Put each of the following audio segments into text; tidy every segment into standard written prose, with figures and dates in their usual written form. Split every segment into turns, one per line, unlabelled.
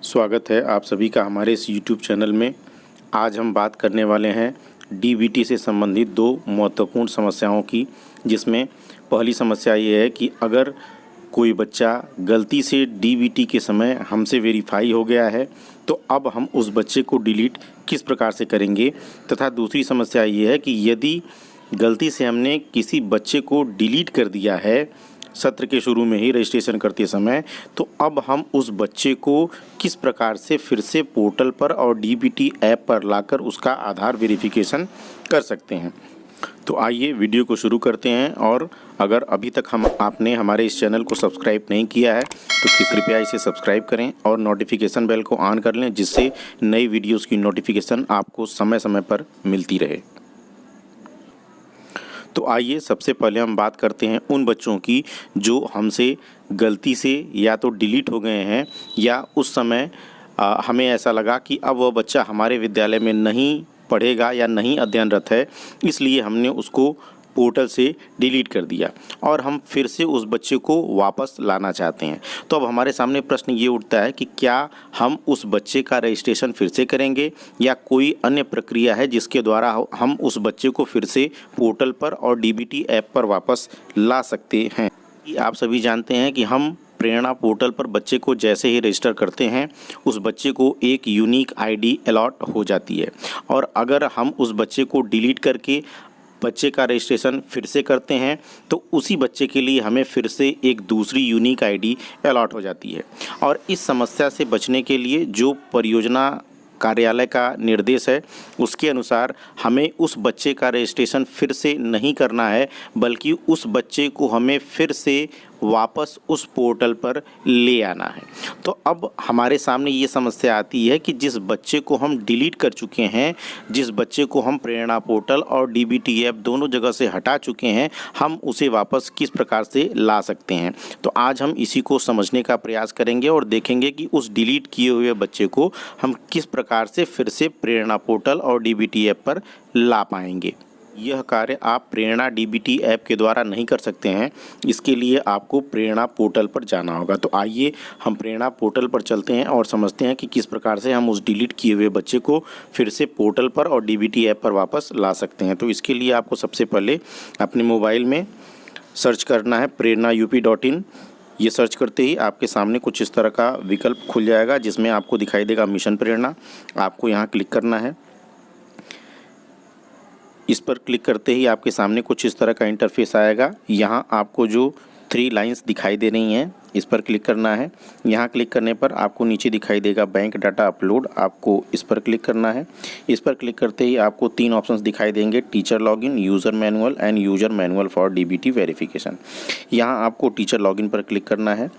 स्वागत है आप सभी का हमारे इस YouTube चैनल में। आज हम बात करने वाले हैं DBT से संबंधित दो महत्वपूर्ण समस्याओं की, जिसमें पहली समस्या ये है कि अगर कोई बच्चा गलती से DBT के समय हमसे वेरीफाई हो गया है तो अब हम उस बच्चे को डिलीट किस प्रकार से करेंगे, तथा दूसरी समस्या ये है कि यदि गलती से हमने किसी बच्चे को डिलीट कर दिया है सत्र के शुरू में ही रजिस्ट्रेशन करते समय, तो अब हम उस बच्चे को किस प्रकार से फिर से पोर्टल पर और DBT ऐप पर लाकर उसका आधार वेरिफिकेशन कर सकते हैं। तो आइए वीडियो को शुरू करते हैं। और अगर अभी तक आपने हमारे इस चैनल को सब्सक्राइब नहीं किया है तो कृपया इसे सब्सक्राइब करें और नोटिफिकेशन बेल को ऑन कर लें, जिससे नई वीडियोस की नोटिफिकेशन आपको समय समय पर मिलती रहे। तो आइए सबसे पहले हम बात करते हैं उन बच्चों की जो हमसे गलती से या तो डिलीट हो गए हैं या उस समय हमें ऐसा लगा कि अब वह बच्चा हमारे विद्यालय में नहीं पढ़ेगा या नहीं अध्ययनरत है, इसलिए हमने उसको पोर्टल से डिलीट कर दिया और हम फिर से उस बच्चे को वापस लाना चाहते हैं। तो अब हमारे सामने प्रश्न ये उठता है कि क्या हम उस बच्चे का रजिस्ट्रेशन फिर से करेंगे या कोई अन्य प्रक्रिया है जिसके द्वारा हम उस बच्चे को फिर से पोर्टल पर और DBT ऐप पर वापस ला सकते हैं। आप सभी जानते हैं कि हम प्रेरणा पोर्टल पर बच्चे को जैसे ही रजिस्टर करते हैं उस बच्चे को एक यूनिक ID अलॉट हो जाती है, और अगर हम उस बच्चे को डिलीट करके बच्चे का रजिस्ट्रेशन फिर से करते हैं तो उसी बच्चे के लिए हमें फिर से एक दूसरी यूनिक ID अलॉट हो जाती है। और इस समस्या से बचने के लिए जो परियोजना कार्यालय का निर्देश है उसके अनुसार हमें उस बच्चे का रजिस्ट्रेशन फिर से नहीं करना है, बल्कि उस बच्चे को हमें फिर से वापस उस पोर्टल पर ले आना है। तो अब हमारे सामने ये समस्या आती है कि जिस बच्चे को हम डिलीट कर चुके हैं, जिस बच्चे को हम प्रेरणा पोर्टल और DBT ऐप दोनों जगह से हटा चुके हैं, हम उसे वापस किस प्रकार से ला सकते हैं। तो आज हम इसी को समझने का प्रयास करेंगे और देखेंगे कि उस डिलीट किए हुए बच्चे को हम किस प्रकार से फिर से प्रेरणा पोर्टल और DBT ऐप पर ला पाएंगे। यह कार्य आप प्रेरणा DBT ऐप के द्वारा नहीं कर सकते हैं, इसके लिए आपको प्रेरणा पोर्टल पर जाना होगा। तो आइए हम प्रेरणा पोर्टल पर चलते हैं और समझते हैं कि किस प्रकार से हम उस डिलीट किए हुए बच्चे को फिर से पोर्टल पर और DBT ऐप पर वापस ला सकते हैं। तो इसके लिए आपको सबसे पहले अपने मोबाइल में सर्च करना है prerana.up.in। ये सर्च करते ही आपके सामने कुछ इस तरह का विकल्प खुल जाएगा, जिसमें आपको दिखाई देगा मिशन प्रेरणा। आपको यहाँ क्लिक करना है। इस पर क्लिक करते ही आपके सामने कुछ इस तरह का इंटरफेस आएगा। यहाँ आपको जो 3 लाइंस दिखाई दे रही हैं इस पर क्लिक करना है। यहाँ क्लिक करने पर आपको नीचे दिखाई देगा बैंक डाटा अपलोड, आपको इस पर क्लिक करना है। इस पर क्लिक करते ही आपको 3 ऑप्शंस दिखाई देंगे, teacher login, user manual end user manual for DBT verification. यहाँ आपको टीचर लॉगिन पर क्लिक करना है।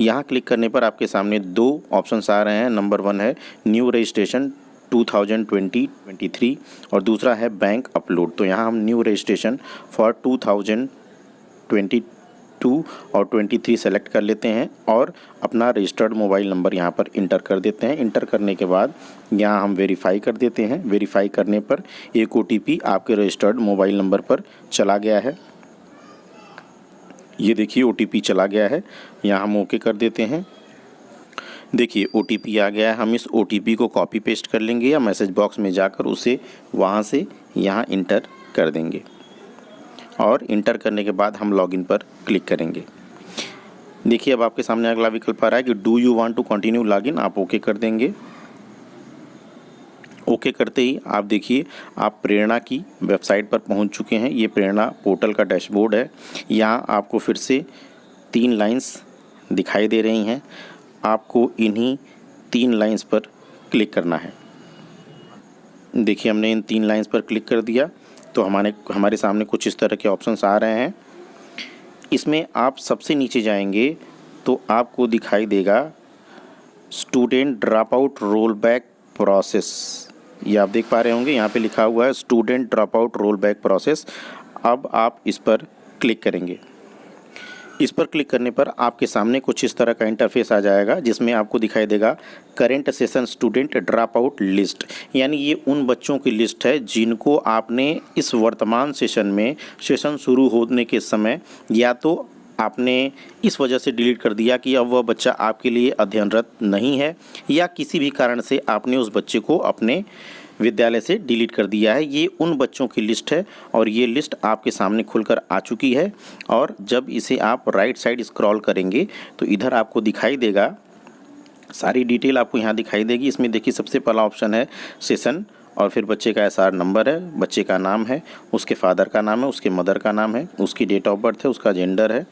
यहाँ क्लिक करने पर आपके सामने 2 ऑप्शंस आ रहे हैं। नंबर 1 है न्यू रजिस्ट्रेशन 2020-23 और दूसरा है बैंक अपलोड। तो यहाँ हम न्यू रजिस्ट्रेशन फॉर 2022 और 23 सेलेक्ट कर लेते हैं और अपना रजिस्टर्ड मोबाइल नंबर यहाँ पर इंटर कर देते हैं। इंटर करने के बाद यहाँ हम वेरीफाई कर देते हैं। वेरीफाई करने पर एक OTP आपके रजिस्टर्ड मोबाइल नंबर पर चला गया है। ये देखिए OTP चला गया है। यहाँ हम ओके कर देते हैं। देखिए OTP आ गया है। हम इस OTP को कॉपी पेस्ट कर लेंगे या मैसेज बॉक्स में जाकर उसे वहाँ से यहाँ इंटर कर देंगे और इंटर करने के बाद हम लॉगिन पर क्लिक करेंगे। देखिए अब आपके सामने अगला विकल्प आ रहा है कि do you want to continue login. आप ओके कर देंगे। ओके करते ही आप देखिए आप प्रेरणा की वेबसाइट पर पहुँच चुके हैं। ये प्रेरणा पोर्टल का डैशबोर्ड है। यहाँ आपको फिर से 3 लाइन्स दिखाई दे रही हैं। आपको इन्हीं 3 लाइंस पर क्लिक करना है। देखिए हमने इन 3 लाइंस पर क्लिक कर दिया तो हमारे सामने कुछ इस तरह के ऑप्शंस आ रहे हैं। इसमें आप सबसे नीचे जाएंगे तो आपको दिखाई देगा student drop out roll back process. ये आप देख पा रहे होंगे, यहाँ पे लिखा हुआ है student drop out roll back process. अब आप इस पर क्लिक करेंगे। इस पर क्लिक करने पर आपके सामने कुछ इस तरह का इंटरफेस आ जाएगा, जिसमें आपको दिखाई देगा current session student drop out list. यानी ये उन बच्चों की लिस्ट है जिनको आपने इस वर्तमान सेशन में, सेशन शुरू होने के समय या तो आपने इस वजह से डिलीट कर दिया कि अब वह बच्चा आपके लिए अध्ययनरत नहीं है, या किसी भी कारण से आपने उस बच्चे को अपने विद्यालय से डिलीट कर दिया है। ये उन बच्चों की लिस्ट है और ये लिस्ट आपके सामने खुलकर आ चुकी है। और जब इसे आप राइट साइड स्क्रॉल करेंगे तो इधर आपको दिखाई देगा, सारी डिटेल आपको यहाँ दिखाई देगी। इसमें देखिए सबसे पहला ऑप्शन है सेशन, और फिर बच्चे का एसआर नंबर है, बच्चे का नाम है, उसके फादर का नाम है, उसके मदर का नाम है, उसकी डेट ऑफ बर्थ है, उसका जेंडर है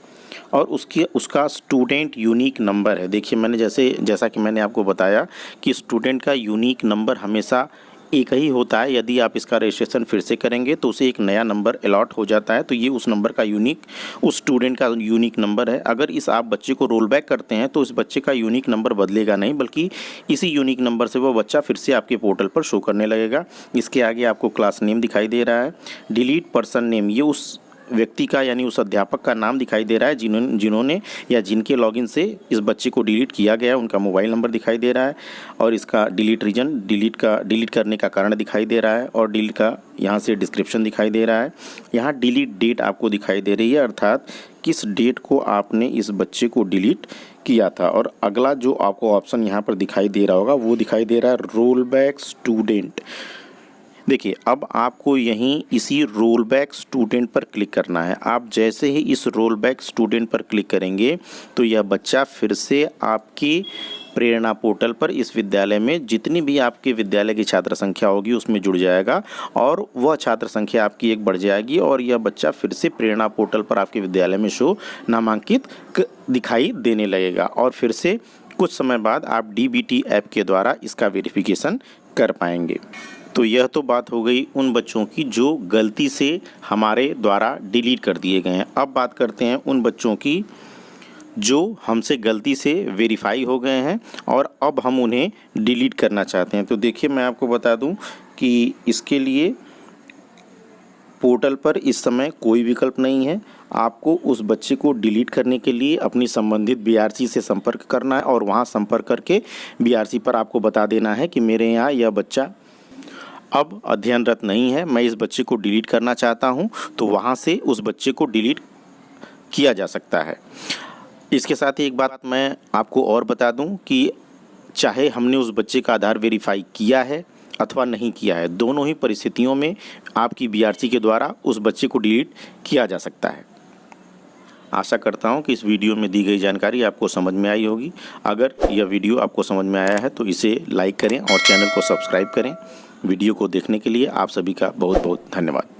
और उसका स्टूडेंट यूनिक नंबर है। देखिए मैंने जैसा कि मैंने आपको बताया कि स्टूडेंट का यूनिक नंबर हमेशा एक ही होता है। यदि आप इसका रजिस्ट्रेशन फिर से करेंगे तो उसे एक नया नंबर अलॉट हो जाता है, तो ये उस नंबर का उस स्टूडेंट का यूनिक नंबर है। अगर आप बच्चे को रोल बैक करते हैं तो उस बच्चे का यूनिक नंबर बदलेगा नहीं, बल्कि इसी यूनिक नंबर से वो बच्चा फिर से आपके पोर्टल पर शो करने लगेगा। इसके आगे आपको क्लास नेम दिखाई दे रहा है, डिलीट पर्सन नेम, ये उस व्यक्ति का यानी उस अध्यापक का नाम दिखाई दे रहा है जिन्होंने या जिनके लॉगिन से इस बच्चे को डिलीट किया गया है, उनका मोबाइल नंबर दिखाई दे रहा है और इसका डिलीट रीजन, डिलीट करने का कारण दिखाई दे रहा है और डिलीट का यहाँ से डिस्क्रिप्शन दिखाई दे रहा है। यहाँ डिलीट डेट आपको दिखाई दे रही है, अर्थात किस डेट को आपने इस बच्चे को डिलीट किया था। और अगला जो आपको ऑप्शन यहाँ पर दिखाई दे रहा होगा वो दिखाई दे रहा है रोल बैक स्टूडेंट। देखिए अब आपको यहीं इसी रोल बैक स्टूडेंट पर क्लिक करना है। आप जैसे ही इस रोल बैक स्टूडेंट पर क्लिक करेंगे तो यह बच्चा फिर से आपकी प्रेरणा पोर्टल पर इस विद्यालय में जितनी भी आपके विद्यालय की छात्र संख्या होगी उसमें जुड़ जाएगा और वह छात्र संख्या आपकी एक बढ़ जाएगी और यह बच्चा फिर से प्रेरणा पोर्टल पर आपके विद्यालय में नामांकित दिखाई देने लगेगा और फिर से कुछ समय बाद आप DBT ऐप के द्वारा इसका वेरिफिकेशन कर पाएंगे। तो यह तो बात हो गई उन बच्चों की जो गलती से हमारे द्वारा डिलीट कर दिए गए हैं। अब बात करते हैं उन बच्चों की जो हमसे गलती से वेरीफाई हो गए हैं और अब हम उन्हें डिलीट करना चाहते हैं। तो देखिए मैं आपको बता दूं कि इसके लिए पोर्टल पर इस समय कोई विकल्प नहीं है। आपको उस बच्चे को डिलीट करने के लिए अपनी संबंधित BRC से संपर्क करना है और वहां संपर्क करके BRC पर आपको बता देना है कि मेरे यहाँ यह बच्चा अब अध्ययनरत नहीं है, मैं इस बच्चे को डिलीट करना चाहता हूं, तो वहां से उस बच्चे को डिलीट किया जा सकता है। इसके साथ ही एक बात मैं आपको और बता दूं कि चाहे हमने उस बच्चे का आधार वेरीफाई किया है अथवा नहीं किया है, दोनों ही परिस्थितियों में आपकी BRC के द्वारा उस बच्चे को डिलीट किया जा सकता है। आशा करता हूं कि इस वीडियो में दी गई जानकारी आपको समझ में आई होगी। अगर यह वीडियो आपको समझ में आया है तो इसे लाइक करें और चैनल को सब्सक्राइब करें। वीडियो को देखने के लिए आप सभी का बहुत बहुत धन्यवाद।